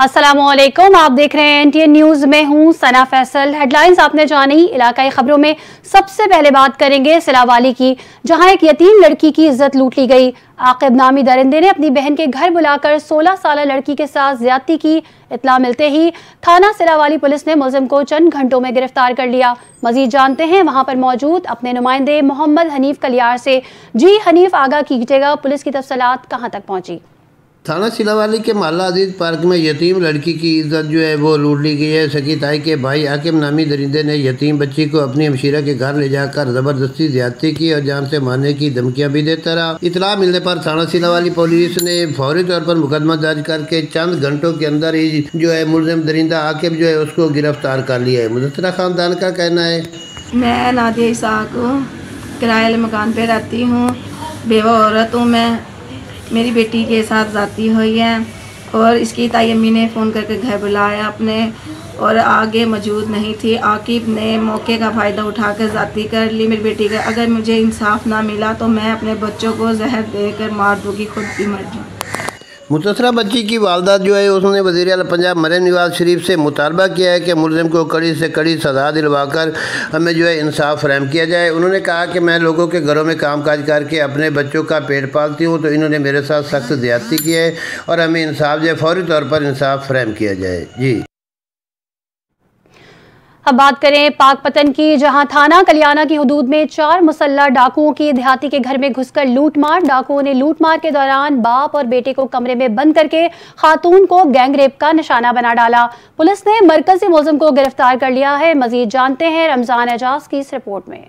अस्सलामुअलैकुम, आप देख रहे हैं एनटीएन न्यूज में हूं सना फैसल। हेडलाइंस आपने जानी। इलाकाई खबरों में सबसे पहले बात करेंगे सिलावाली की, जहां एक यतीम लड़की की इज्जत लूट ली गई। आकिब नामी दरिंदे ने अपनी बहन के घर बुलाकर 16 साल लड़की के साथ ज्यादती की। इत्ला मिलते ही थाना सिलावाली पुलिस ने मुलजिम को चंद घंटों में गिरफ्तार कर लिया। मजीद जानते हैं वहां पर मौजूद अपने नुमाइंदे मोहम्मद हनीफ कलियार से। जी हनीफ, आगाह कीजिएगा, पुलिस की तफसीलात कहां तक पहुंची? थाना सिलावाली के माला अजीज पार्क में यतीम लड़की की इज्जत जो है वो लूट ली गई है। सकी ताई के भाई आकिब नामी दरिंदे ने यतीम बच्ची को अपनी हमशीरा के घर ले जाकर जबरदस्ती ज्यादती की और जान से मारने की धमकियां भी देता रहा। इतला मिलने पर थाना सिलावाली पुलिस ने फौरी तौर पर मुकदमा दर्ज करके चंद घंटों के अंदर ही जो है मुलजिम दरिंदा आकिब जो है उसको गिरफ्तार कर लिया है। मुदस्सरा खानदान का कहना है, मैं नादिया इसाक किराए वाले मकान पे रहती हूँ, बेवा औरत हूँ मैं। मेरी बेटी के साथ जाती हुई है और इसकी ताई अम्मी ने फ़ोन करके घर बुलाया अपने, और आगे मौजूद नहीं थी। आकिब ने मौके का फ़ायदा उठाकर जाती कर ली मेरी बेटी का। अगर मुझे इंसाफ ना मिला तो मैं अपने बच्चों को जहर देकर मार दूँगी, खुद भी मर जाऊँ। मुतसरा बच्ची की वालदा जो है उसने वज़ीर आला पंजाब मरीम नवाज शरीफ से मुतालबा किया है कि मुलजिम को कड़ी से कड़ी सज़ा दिलवाकर हमें जो है इंसाफ फराहम किया जाए। उन्होंने कहा कि मैं लोगों के घरों में कामकाज करके अपने बच्चों का पेट पालती हूँ, तो इन्होंने मेरे साथ सख्त ज़्यादती की है और हमें इंसाफ जो है फौरी तौर पर इंसाफ फराहम किया जाए। जी, अब बात करें पाकपतन की, जहां थाना कलियाना की हुदूद में 4 मुसल्लह डाकुओं की देहाती के घर में घुसकर लूटमार। डाकुओं ने लूटमार के दौरान बाप और बेटे को कमरे में बंद करके खातून को गैंगरेप का निशाना बना डाला। पुलिस ने मरकजी मुलजिम को गिरफ्तार कर लिया है। मजीद जानते हैं रमजान एजाज की इस रिपोर्ट में।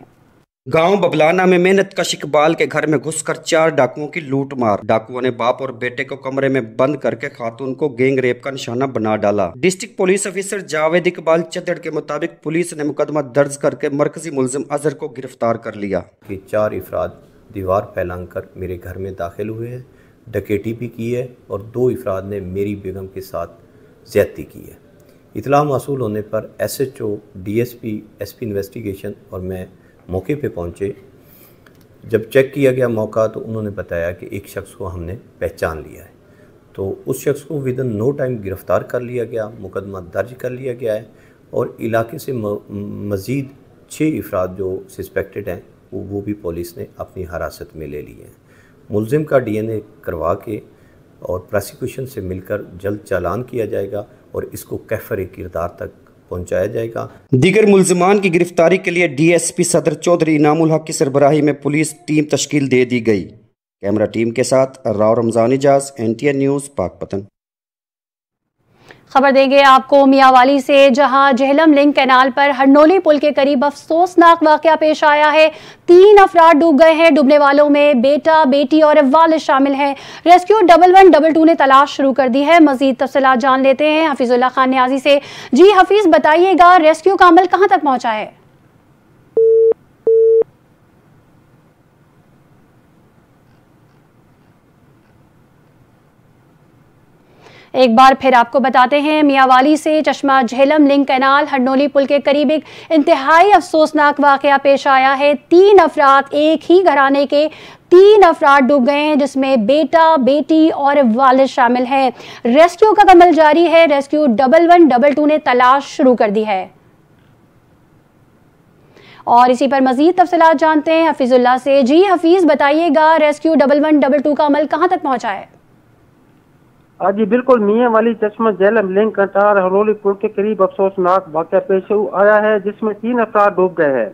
गांव बबलाना में मेहनत कश इकबाल के घर में घुसकर 4 डाकुओं की लूट मार। डाकुओं ने बाप और बेटे को कमरे में बंद करके खातून को गैंग रेप का निशाना बना डाला। District police officer Javed Iqbal Chaddar के मुताबिक पुलिस ने मुकदमा दर्ज करके मरकजी मुलजिम अजहर को गिरफ्तार कर लिया। 4 अफराद दीवार फैलाकर मेरे घर में दाखिल हुए हैं, डकैती भी की है और 2 अफराद ने मेरी बेगम के साथ ज्यादती की है। इतला मौसूल होने पर SHO, DSP, SP इन्वेस्टिगेशन और मैं मौके पे पहुंचे। जब चेक किया गया मौका तो उन्होंने बताया कि एक शख्स को हमने पहचान लिया है, तो उस शख्स को विदिन नो टाइम गिरफ़्तार कर लिया गया, मुकदमा दर्ज कर लिया गया है और इलाके से मज़ीद 6 अफराद जो सस्पेक्टेड हैं वो भी पुलिस ने अपनी हिरासत में ले लिए हैं। मुलजिम का DNA करवा के और प्रोसिक्यूशन से मिलकर जल्द चालान किया जाएगा और इसको कैफर किरदार तक पहुंचाया जाएगा। दीगर मुलजिमान की गिरफ्तारी के लिए DSP सदर चौधरी इनामुल हक की सरबराही में पुलिस टीम तश्कील दे दी गई। कैमरा टीम के साथ राव रमजान इजाज, NTN न्यूज़, पाकपतन। खबर देंगे आपको मियावाली से, जहां जेहलम लिंक कैनाल पर हरनोली पुल के करीब अफसोसनाक वाकया पेश आया है। 3 अफराद डूब गए हैं। डूबने वालों में बेटा, बेटी और वालिद शामिल हैं। रेस्क्यू 1112 ने तलाश शुरू कर दी है। मजीद तफसीलात जान लेते हैं हफीजुल्लाह खान न्याजी से। जी हफीज, बताइएगा रेस्क्यू का अमल कहां तक पहुंचा है? एक बार फिर आपको बताते हैं, मियावाली से चश्मा झेलम लिंक कैनाल हरनोली पुल के करीब एक इंतहाई अफसोसनाक वाकया पेश आया है। 3 अफराद, एक ही घराने के 3 अफराद डूब गए हैं, जिसमें बेटा, बेटी और वालिद शामिल हैं। रेस्क्यू का अमल जारी है। रेस्क्यू 1112 ने तलाश शुरू कर दी है। और इसी पर मजीद तफसीलात जानते हैं हफीजुल्लाह से। जी हफीज, बताइएगा रेस्क्यू 1112 का अमल कहां तक पहुंचा है? जी बिल्कुल, मियावाली चश्मा झेलम लिंक कैनाल हरनोली पुल के करीब अफसोसनाक वाकया पेश आया है, जिसमें 3 अफराद डूब गए हैं।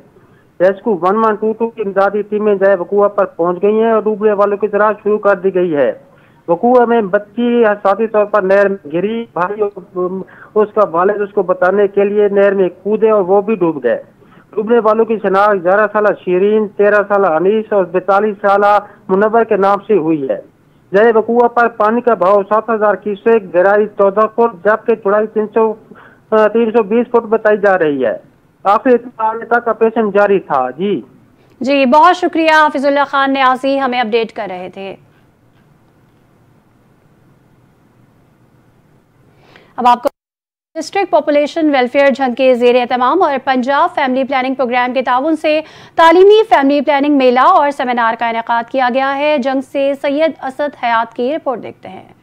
रेस्क्यू 1122 की इमदादी टीमें जाए वकूआ पर पहुंच गई हैं और डूबने वालों की तलाश शुरू कर दी गई है। वकूआ में बच्ची हादसाती तौर पर नहर में गिरी। भाई और उसका वालिद उसको बताने के लिए नहर में कूदे और वो भी डूब गए। डूबने वालों की शनाख्त 11 साल शीरीन, 13 साल अनीस और 42 साल मुनव्वर के नाम से हुई है। जय वकूआ पर पानी का भाव 7000 क्यूसेक, गहराई 14 फुट जबकि चौड़ाई 320 फुट बताई जा रही है। आखिरी तक ऑपरेशन जारी था। जी बहुत शुक्रिया हफीजुल्लाह खान न्याजी, हमें अपडेट कर रहे थे। अब आपको डिस्ट्रिक्ट पॉपुलेशन वेलफेयर झंग के ज़ेर एहतमाम और पंजाब फैमिली प्लानिंग प्रोग्राम के ताउन से तालीमी फैमिली प्लानिंग मेला और सेमिनार का इनेकाद किया गया है। जंग से सैयद असद हयात की रिपोर्ट देखते हैं।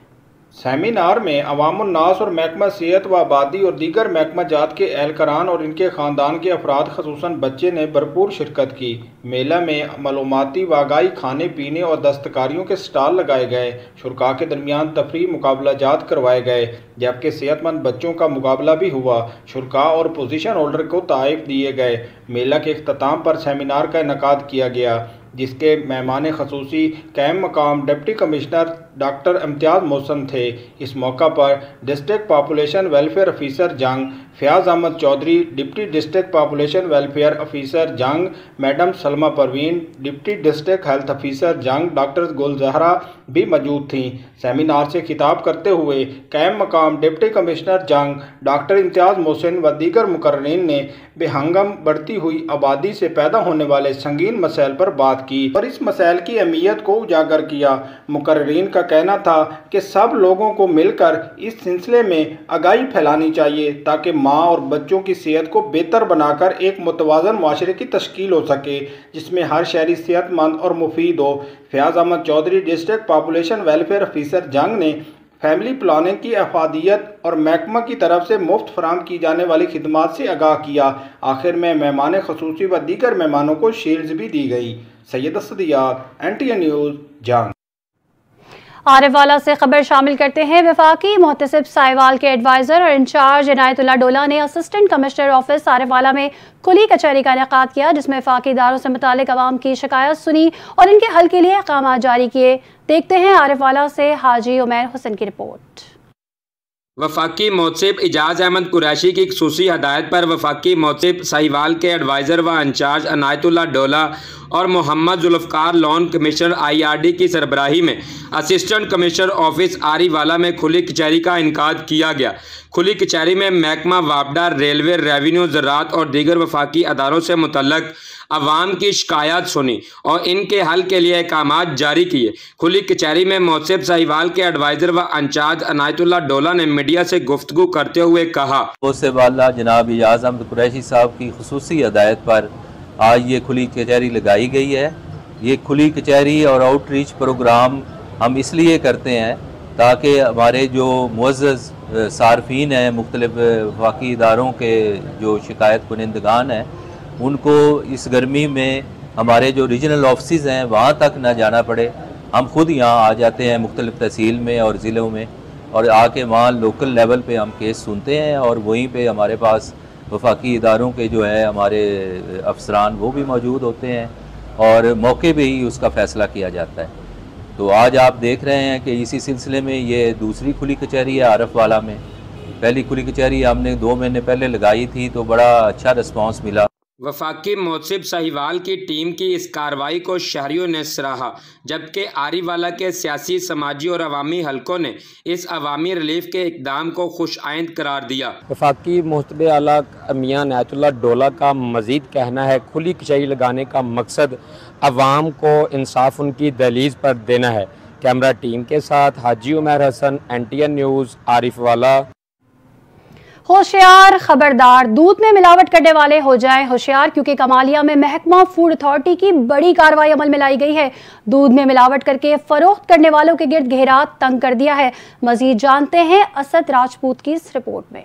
सेमिनार में अवामुन्नास और महकमा सेहत व आबादी और दीगर महकमा जात के एहलकारान और इनके ख़ानदान के अफराद खसूसन बच्चे ने भरपूर शिरकत की। मेला में मालूमाती वागाई खाने पीने और दस्तकारियों के स्टॉल लगाए गए। शुरका के दरमियान तफरीह मुकाबला जात करवाए गए, जबकि सेहतमंद बच्चों का मुकाबला भी हुआ। शुरका और पोजीशन होल्डर को तोहफ़े दिए गए। मेला के अख्ताम पर सेमिनार का इनेकाद किया गया, जिसके मेहमान खसूसी कैम मकाम deputy commissioner doctor Imtiaz Mohsin थे। इस मौका पर district population welfare officer Jhang Fayyaz Ahmad Chaudhry, deputy district population welfare officer Jhang madam Salma Parveen, deputy district health officer Jhang doctor Gulzahra भी मौजूद थीं। सेमिनार से खिताब करते हुए कैम मकाम डिप्टी कमिश्नर जंग डॉक्टर इम्तियाज़ मोहसिन व दीगर मुकर्रीन ने बेहंगम बढ़ती हुई आबादी से पैदा होने वाले संगीन मसाइल पर बात की और इस मसाइल की अहमियत को उजागर किया। मुकर्रीन का कहना था कि सब लोगों को मिलकर इस सिलसिले में आगाही फैलानी चाहिए ताकि माँ और बच्चों की सेहत को बेहतर बनाकर एक मुतवाज़न मुआशरे की तश्कील हो सके, जिसमें हर शहरी सेहतमंद और मुफीद हो। Fayaz Ahmad Chaudhry, district population welfare officer Jhang ने फैमिली प्लानिंग की अफादियत और महकमा की तरफ से मुफ्त फराम की जाने वाली खिदमात से आगाह किया। आखिर में मेहमान खसूसी व दीगर मेहमानों को शील्ड्स भी दी गई। सैयद असदियात, NTN न्यूज़, जंग। आरिफवाला से खबर शामिल करते हैं। वफाकी मुहतसिब साहिवाल के एडवाइज़र और इंचार्ज इनायतुल्लाह डोला ने असिस्टेंट कमिश्नर ऑफिस आरिफवाला में खुली कचहरी का इनेकाद किया, जिसमें वफाकी इदारों से मुतालिक अवाम की शिकायत सुनी और इनके हल के लिए अहकाम जारी किए। देखते हैं आरिफवाला से हाजी उमैर हुसैन की रिपोर्ट। वफाकी मुहतसिब इजाज़ अहमद कुरैशी की खुसूसी हदायत पर वफाकी मुहतसिब साहिवाल के एडवाइज़र व इंचार्ज इनायतुल्लाह डोला और मोहम्मद जुल्फ़कार लोन कमिश्नर IRD की सरबराही में असिस्टेंट कमिश्नर ऑफिस आरीवाला में खुली कचहरी का इनेकाद किया गया। खुली कचहरी में महकमा वापडा, रेलवे, रेवेन्यू, ज़राअत और दीगर वफाकी अदारों से मुतल्लक अवाम की शिकायत सुनी और इनके हल के लिए अहकामात जारी किए। खुली कचहरी में मुहतसिब साहिवाल के एडवाइज़र व इंचार्ज इनायतुल्लाह डोला ने मीडिया से गुफ्तगू करते हुए कहा, वाला जनाब इजाज़ अहमद कुरैशी साहब की खुसूसी हदायत पर आज ये खुली कचहरी लगाई गई है। ये खुली कचहरी और आउटरीच प्रोग्राम हम इसलिए करते हैं ताकि हमारे जो मुअज़्ज़ज़ सारफीन हैं, मुख्तलिफ वफाकी इदारों के जो शिकायत कुनिंदगान हैं, उनको इस गर्मी में हमारे जो रीजनल ऑफिस हैं वहाँ तक ना जाना पड़े। हम खुद यहाँ आ जाते हैं मुख्तलिफ तहसील में और ज़िलों में, और आके वहाँ लोकल लेवल पे हम केस सुनते हैं और वहीं पे हमारे पास वफाकी इदारों के जो है हमारे अफसरान वो भी मौजूद होते हैं और मौके पे ही उसका फ़ैसला किया जाता है। तो आज आप देख रहे हैं कि इसी सिलसिले में ये दूसरी खुली कचहरी है आरिफवाला में। पहली खुली कचहरी हमने 2 महीने पहले लगाई थी तो बड़ा अच्छा रिस्पांस मिला। वफाकी मुहतसिब साहिवाल की टीम की इस कार्रवाई को शहरियों ने सराहा, जबकि आरीवाला के सियासी, समाजी और अवामी हलकों ने इस अवामी रिलीफ के इक़दाम को खुश आइंद करार दिया। वफाकी मुहतसिब आला मियां इनायतुल्लाह डोला का मज़ीद कहना है खुली कचहरी लगाने का मकसद अवाम को इंसाफ उनकी दहलीज पर देना है। कैमरा टीम के साथ हाजी उमैर हसन, NTN न्यूज़, आरिफवाला। होशियार, खबरदार, दूध में मिलावट करने वाले हो जाएं होशियार, क्योंकि कमालिया में महकमा फूड अथॉरिटी की बड़ी कार्रवाई अमल में लाई गई है। दूध में मिलावट करके फरोख्त करने वालों के गिर्द घेरा तंग कर दिया है। मजीद जानते हैं असद राजपूत की इस रिपोर्ट में।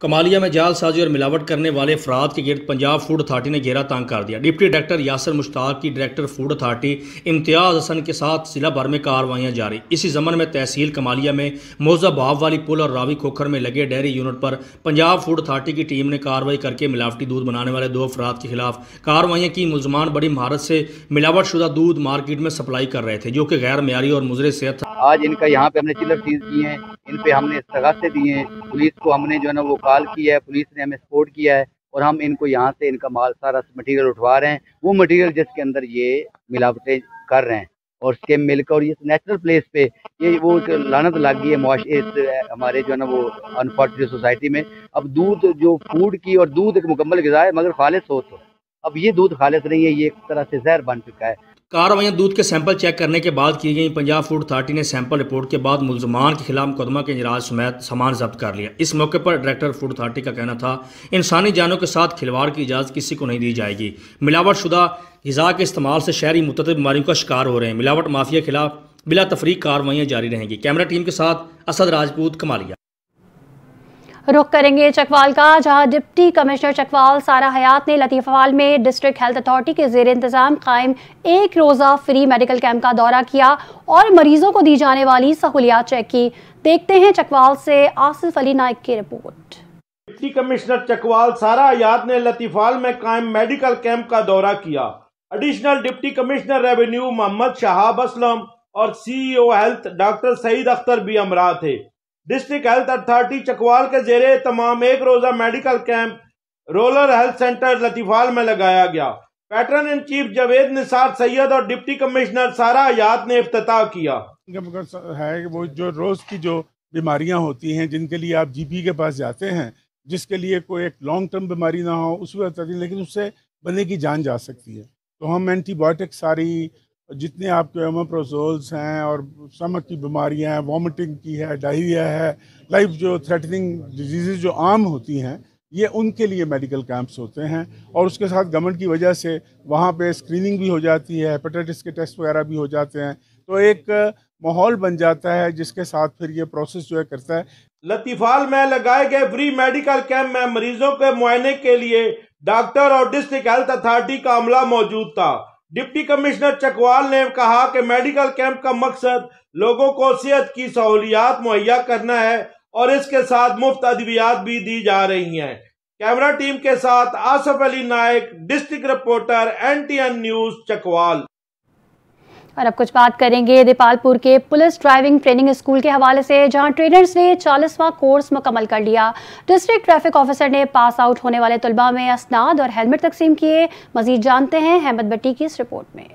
कमालिया में जालसाजी और मिलावट करने वाले अफराद के गिर्द पंजाब फूड अथॉरिटी ने घेरा तंग कर दिया। डिप्टी डायरेक्टर यासर मुश्ताक की डायरेक्टर फूड अथॉरिटी इम्तियाज़ हसन के साथ जिला भर में कार्रवाइयाँ जारी। इसी ज़मन में तहसील कमालिया में मौजा भाव वाली पुल और रावी खोखर में लगे डेयरी यूनिट पर पंजाब फूड अथॉरिटी की टीम ने कार्रवाई करके मिलावटी दूध बनाने वाले 2 अफराद के खिलाफ कार्रवाइयाँ की। मुलजमान बड़ी महारत से मिलावट शुदा दूध मार्केट में सप्लाई कर रहे थे, जो कि गैर मेयारी और मुजरे सेहत था। आज इनका यहाँ पे हमने चिल्लर सीज किए हैं, इन पे हमने इस्तगासे दिए हैं, पुलिस को हमने जो है ना वो कॉल किया है, पुलिस ने हमें सपोर्ट किया है और हम इनको यहाँ से इनका माल सारा मटेरियल उठवा रहे हैं। वो मटेरियल जिसके अंदर ये मिलावटें कर रहे हैं और स्केम मिलकर, और ये नेचुरल प्लेस पे ये वो लानत लग गई है हमारे जो है ना वो अनफॉर्चुनेट सोसाइटी में। अब दूध जो फूड की, और दूध एक मुकम्मल ग़िज़ा है मगर खालिस हो, तो अब ये दूध खालिस नहीं है, ये एक तरह से जहर बन चुका है। कार्रवाइयाँ दूध के सैंपल चेक करने के बाद की गई। पंजाब फूड अथॉरिटी ने सैंपल रिपोर्ट के बाद मुलजमान के खिलाफ मुकदमा के इंजराज समेत सामान जब्त कर लिया। इस मौके पर डायरेक्टर फूड अथॉरिटी का कहना था, इंसानी जानों के साथ खिलवाड़ की इजाज़त किसी को नहीं दी जाएगी। मिलावट शुदा ग़िज़ा के इस्तेमाल से शहरी मुख्तलिफ बीमारियों का शिकार हो रहे हैं। मिलावट माफिया के खिलाफ बिला तफरीक कार्रवाइयाँ जारी रहेंगी। कैमरा टीम के साथ असद राजपूत, कमालिया। रुख करेंगे चकवाल का, जहां डिप्टी कमिश्नर चकवाल सारा हयात ने लतीफाल में डिस्ट्रिक्ट हेल्थ अथॉरिटी के जेर इंतजाम कायम एक रोज़ा फ्री मेडिकल कैंप का दौरा किया और मरीजों को दी जाने वाली सहूलियात चेक की। देखते हैं चकवाल से आसिफ अली नाइक की रिपोर्ट। डिप्टी कमिश्नर चकवाल सारा हयात ने लतीफाल में कायम मेडिकल कैंप का दौरा किया। Additional deputy commissioner revenue Mohammad Shahab Aslam और CEO health doctor Saeed Akhtar भी हमरा थे। डिस्ट्रिक्ट हेल्थ अथॉरिटी चकवाल के जेरे तमाम एक रोजा medical camp rural health center Latifal में लगाया गया। Patron in chief Javed Nisar Syed और डिप्टी कमिश्नर सारा हयात ने इफ्तिताह किया। है वो जो रोज की जो बीमारियां होती हैं जिनके लिए आप GP के पास जाते हैं, जिसके लिए कोई एक लॉन्ग टर्म बीमारी ना हो उस वक्त, लेकिन उससे बंदे की जान जा सकती है, तो हम एंटीबायोटिक सारी जितने आपके ओमेप्रोजोल्स हैं और स्टमक की बीमारियां हैं, वॉमिटिंग की है, डायरिया है, लाइफ जो थ्रेटनिंग डिजीज़ जो आम होती हैं, ये उनके लिए मेडिकल कैंप्स होते हैं। और उसके साथ गवर्नमेंट की वजह से वहाँ पे स्क्रीनिंग भी हो जाती है, हेपेटाइटिस के टेस्ट वगैरह भी हो जाते हैं, तो एक माहौल बन जाता है जिसके साथ फिर ये प्रोसेस जो है करता है। लतीफाल में लगाए गए फ्री मेडिकल कैंप में मरीजों के मुआयने के लिए डॉक्टर और डिस्ट्रिक्ट हेल्थ अथॉरिटी का अमला मौजूद था। डिप्टी कमिश्नर चकवाल ने कहा कि मेडिकल कैंप का मकसद लोगों को सेहत की सहूलियात मुहैया करना है और इसके साथ मुफ्त अद्वियात भी दी जा रही हैं। कैमरा टीम के साथ Asif Ali Naik, district reporter, NTN news Chakwal. और अब कुछ बात करेंगे दीपालपुर के पुलिस ड्राइविंग ट्रेनिंग स्कूल के हवाले से, जहां ट्रेनर्स ने 40वां कोर्स मुकम्मल कर लिया। डिस्ट्रिक्ट ट्रैफिक ऑफिसर ने पास आउट होने वाले तलबा में असनाद और हेलमेट तकसीम किए। मजीद जानते हैं अहमद भट्टी की इस रिपोर्ट में।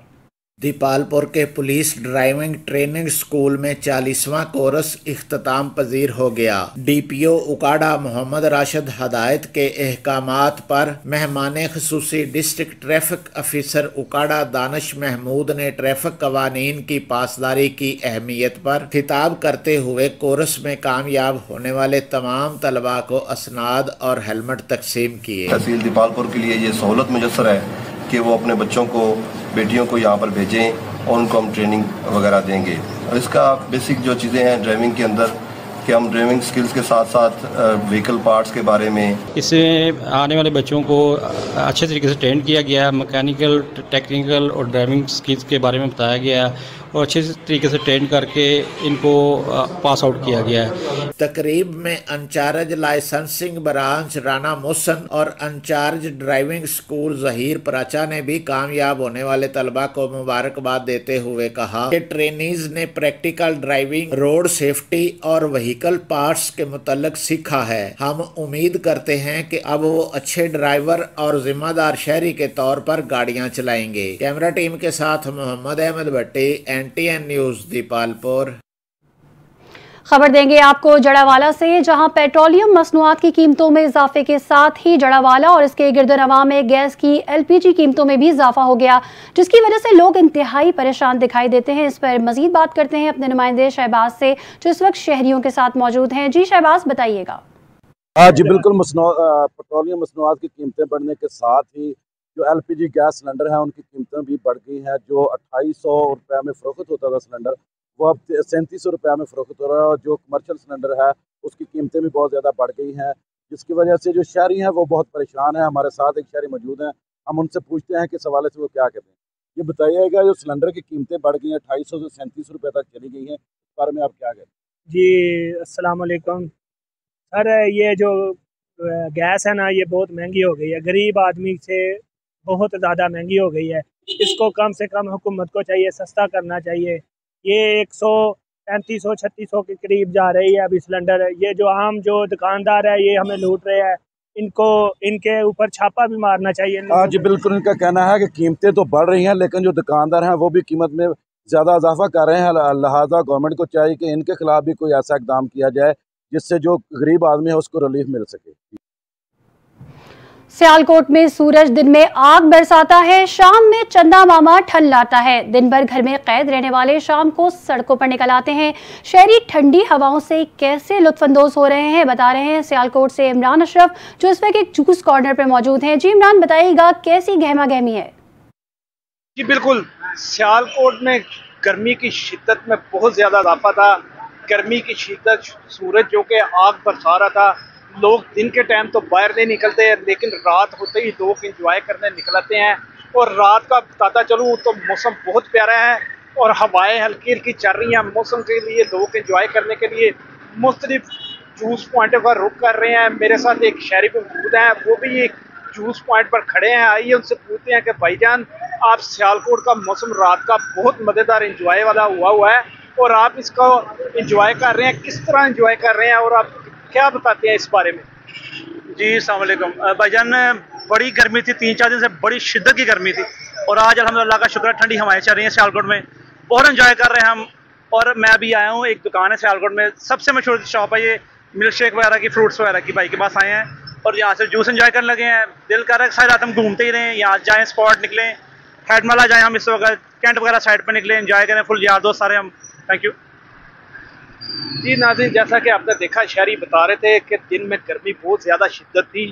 दीपालपुर के पुलिस ड्राइविंग ट्रेनिंग स्कूल में 40वां कोर्स इख्तिताम पजीर हो गया। DPO उकाड़ा मोहम्मद राशिद हदायत के अहकामात पर मेहमान खुसूसी district traffic officer Okara Danish Mahmood ने ट्रैफिक कवानीन की पासदारी की अहमियत पर खिताब करते हुए कोर्स में कामयाब होने वाले तमाम तलबा को असनाद और हेलमेट तकसीम किए। तहसील दीपालपुर के लिए ये सहूलत मुयसर है कि वो अपने बच्चों को, बेटियों को यहाँ पर भेजें और उनको हम ट्रेनिंग वगैरह देंगे। और इसका बेसिक जो चीज़ें हैं ड्राइविंग के अंदर कि हम ड्राइविंग स्किल्स के साथ साथ व्हीकल पार्ट्स के बारे में, इसमें आने वाले बच्चों को अच्छे तरीके से ट्रेन किया गया है। मैकेनिकल, टेक्निकल और ड्राइविंग स्किल्स के बारे में बताया गया है और अच्छे तरीके से ट्रेन करके इनको पास आउट किया गया है। तकरीब में in charge licensing branch Rana Mohsin और in charge driving school Zaheer Paracha ने भी कामयाब होने वाले तलबा को मुबारकबाद देते हुए कहा कि ट्रेनीज ने प्रैक्टिकल ड्राइविंग, रोड सेफ्टी और व्हीकल पार्ट्स के मुतल्लिक सीखा है। हम उम्मीद करते हैं कि अब वो अच्छे ड्राइवर और जिम्मेदार शहरी के तौर पर गाड़ियां चलाएंगे। कैमरा टीम के साथ मोहम्मद अहमद भट्टी, NTN न्यूज दीपालपुर। खबर देंगे आपको जड़ावाला से, जहां पेट्रोलियम मसनूआत की कीमतों में इजाफे के साथ ही जड़ावाला और इसके गिरदोनवा में गैस की LPG कीमतों में भी इजाफा हो गया, जिसकी वजह से लोग इंतहाई परेशान दिखाई देते हैं। इस पर मजीद बात करते हैं अपने नुमाइंदे शहबाज से, जो इस वक्त शहरियों के साथ मौजूद हैं। जी शहबाज, बताइएगा। जी बिल्कुल, पेट्रोलियम मसनूआत की कीमतें बढ़ने के साथ ही जो LPG गैस सिलेंडर है उनकी कीमतें भी बढ़ गई हैं। जो 2800 रुपये में फ़रोख्त होता था सिलेंडर, वो अब 3700 रुपये में फ़रोख्त हो रहा है। और जो कमर्शियल सिलेंडर है उसकी कीमतें भी बहुत ज़्यादा बढ़ गई हैं, जिसकी वजह से जो शहरी हैं वो बहुत परेशान हैं। हमारे साथ एक शहरी मौजूद हैं, हम उनसे पूछते हैं कि इस हवाले से वो क्या कहते हैं। ये बताइएगा, जो सिलेंडर की कीमतें बढ़ गई हैं, 2800 से 3700 रुपये तक चली गई हैं, इस बारे में आप क्या कहते हैं? जी अस्सलाम वालेकुम सर, ये जो गैस है ना, ये बहुत महंगी हो गई है, गरीब आदमी से बहुत ज़्यादा महंगी हो गई है। इसको कम से कम हुकूमत को चाहिए सस्ता करना चाहिए। ये 135-3600 के करीब जा रही है अभी सिलेंडर। ये जो आम जो दुकानदार है ये हमें लूट रहे हैं, इनको इनके ऊपर छापा भी मारना चाहिए। जी बिल्कुल, इनका कहना है कि कीमतें तो बढ़ रही हैं लेकिन जो दुकानदार हैं वो भी कीमत में ज़्यादा इजाफा कर रहे हैं। लिहाजा गवर्नमेंट को चाहिए कि इनके खिलाफ भी कोई ऐसा इकदाम किया जाए जिससे जो गरीब आदमी है उसको रिलीफ मिल सके। सियालकोट में सूरज दिन में आग बरसाता है, शाम में चंदा मामा ठंड लाता है। दिन भर घर में कैद रहने वाले शाम को सड़कों पर निकल आते हैं। शहरी ठंडी हवाओं से कैसे लुत्फानंदोज हो रहे हैं, बता रहे हैं सियालकोट से इमरान अशरफ, जो इस वक्त एक जूस कॉर्नर पर मौजूद हैं। जी इमरान, बताइएगा कैसी गहमा गहमी है? जी बिल्कुल, सियालकोट में गर्मी की शिद्दत में बहुत ज़्यादा इजाफा था। गर्मी की शिद्दत, सूरज जो कि आग बरसा रहा था, लोग दिन के टाइम तो बाहर नहीं निकलते, लेकिन रात होते ही लोग इंजॉय करने निकलते हैं। और रात का बताता चलूँ तो मौसम बहुत प्यारा है और हवाएं हल्की हल्की चल रही हैं। मौसम के लिए लोग इंजॉय करने के लिए मुख्तलिफ जूस पॉइंटों का रुख कर रहे हैं। मेरे साथ एक शहरी भी मौजूद हैं, वो भी एक जूस पॉइंट पर खड़े हैं। आइए उनसे पूछते हैं कि भाईजान, आप सियालकोट का मौसम रात का बहुत मज़ेदार इंजॉय वाला हुआ है और आप इसको इंजॉय कर रहे हैं, किस तरह इंजॉय कर रहे हैं और आप क्या बताते हैं इस बारे में? जी अस्सलाम वालेकुम भाईजान, बड़ी गर्मी थी, 3-4 दिन से बड़ी शिद्दत की गर्मी थी और आज अल्हम्दुलिल्लाह का शुक्र, ठंडी हवाएं चल रही हैं सियालकोट में, बहुत एंजॉय कर रहे हैं हम। और मैं अभी आया हूँ, एक दुकान है सियालकोट में, सबसे मशहूर शॉप है ये, मिल्क शेक वगैरह की, फ्रूट्स वगैरह की। भाई के पास आए हैं और यहाँ से जूस एंजॉय करने लगे हैं। दिल कर रहा है सारी रात हम घूमते ही रहें, यहाँ जाएँ, स्पॉट निकलें, हेडमला जाएँ हम, इस वक्त कैंट वगैरह साइड पर निकलें, एंजॉय करें, फुल यार दोस्त सारे हम। थैंक यू जी नाज़रीन, जैसा कि आपने देखा, शहरी बता रहे थे कि दिन में गर्मी बहुत ज़्यादा शिद्दत थी,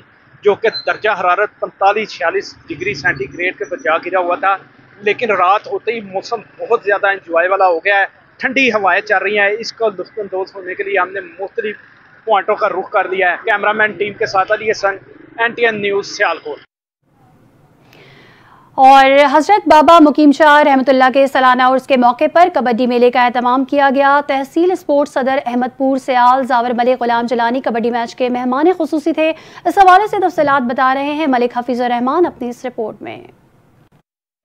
जो कि दर्जा हरारत 45-46 डिग्री सेंटीग्रेड के पर जा गिरा हुआ था। लेकिन रात होते ही मौसम बहुत ज़्यादा इंजॉय वाला हो गया है, ठंडी हवाएं चल रही हैं। इसका लुत्फ़अंदोज़ होने के लिए हमने मुख्तलिफ पॉइंटों का रुख कर लिया है। कैमरामैन टीम के साथ अली हसन, NTN न्यूज़ सियालकोट। और हज़रत बाबा मुकीम शाह रहमतुल्लाह के सालाना उर्स के मौके पर कबड्डी मेले का एहतमाम किया गया। तहसील स्पोर्ट्स सदर अहमदपुर सयाल जावर मलिक गुलाम जलानी कबड्डी मैच के मेहमान खुसूसी थे। इस हवाले से तफसीलात बता रहे हैं मलिक हफीज़ुर रहमान अपनी इस रिपोर्ट में।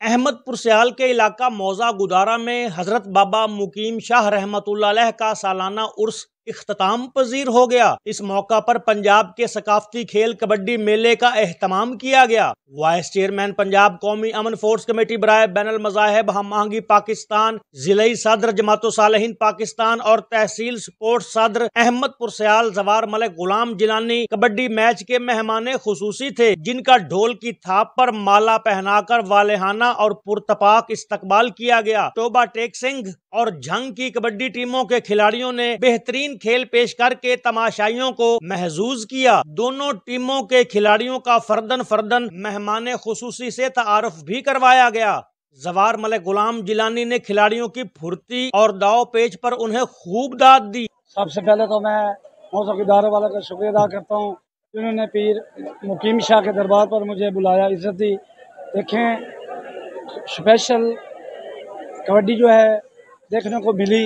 अहमदपुर सयाल के इलाका मौजा गुदारा में हजरत बाबा मुकीम शाह रहमतुल्लाह अलैह का सालाना उर्स इख्तिताम पजीर हो गया। इस मौका पर पंजाब के सकाफती खेल कबड्डी मेले का एहतमाम किया गया। वाइस चेयरमैन पंजाब कौमी अमन फोर्स कमेटी बराए बैनुल मज़ाहिब हमआहंगी पाकिस्तान, जिलाई सदर जमातो सालिहीन पाकिस्तान और तहसील स्पोर्ट्स सदर अहमदपुर सयाल जवार मलिक गुलाम जिलानी कबड्डी मैच के मेहमान खुसूसी थे, जिनका ढोल की थाप पर माला पहनाकर वालेहाना और पुरतपाक इस्तकबाल किया गया। टोबा टेक सिंह और झंग की कबड्डी टीमों के खिलाड़ियों ने बेहतरीन खेल पेश करके तमाशाइयों को महजूज किया। दोनों टीमों के खिलाड़ियों का फर्दन फर्दन मेहमान खुसूसी से तारुफ भी करवाया गया। जवार मलिक गुलाम जिलानी ने खिलाड़ियों की फुर्ती और दाव पेच पर उन्हें खूब दाद दी। सबसे पहले तो मैं मौसम इदारे वालों का शुक्रिया अदा करता हूँ, जिन्होंने पीर मुकीम शाह के दरबार पर मुझे बुलाया, इज्जत दी। देखें, स्पेशल कबड्डी जो है देखने को मिली,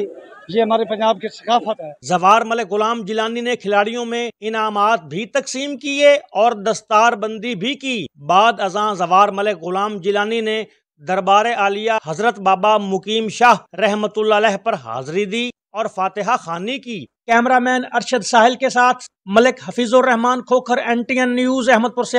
ये हमारे पंजाब की सकाफत है। जवार मलिक गुलाम जिलानी ने खिलाड़ियों में इनामात भी तकसीम किए और दस्तार बंदी भी की। बाद अज़ां जवार मलिक गुलाम जिलानी ने दरबार आलिया हजरत बाबा मुकीम शाह रहमतुल्लाह अलैह पर हाजिरी दी और फातिहा खानी की। कैमरामैन अरशद साहिल के साथ मलिक हफीजुर रहमान खोखर, NTN न्यूज़ अहमदपुर से।